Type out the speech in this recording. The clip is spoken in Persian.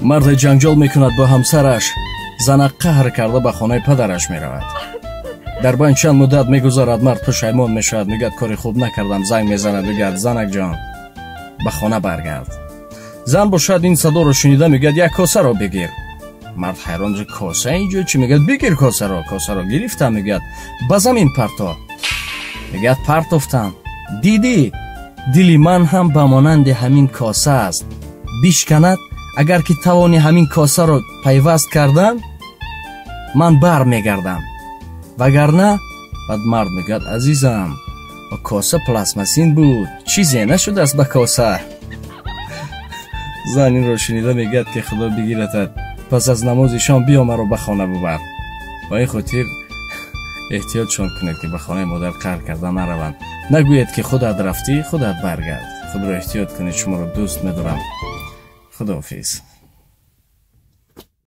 مرد جنجال میکند با همسرش. زن قهر کرده به خانه پدرش میرود. در بین چند مدت میگذارد. مرد پشیمان میشود، میگه کاری خوب نکردم. زنگ میزند میگه زنک جان به خانه برگرد. زن باشد این صدا رو شنیده میگه یک کاسه رو بگیر. مرد حیران میشه کاسه اینجا چی؟ میگه بگیر کاسه رو گرفتم. میگه به زمین پرتا. میگه پرتافتم. دیدی دلی من هم به مانند همین کاسه است. بشکند اگر که توانی همین کاسه رو پیوست کردن من بر میگردم، وگرنه. بعد مرد میگه عزیزم با کاسه پلاسماسین بود، چیزی نشده است به کاسه. زن این رو شنیده میگه که خدا بگیرتت، پس از نماز شام بیا مرا به خانه ببر. با این خاطر احتیاطشان کنید که به خانه مادر قهر کرده نروند. نگوید که خودت رفتی خودت برگرد. خود را احتیاط کنید. شما را دوست می‌دارم. خداحافظ.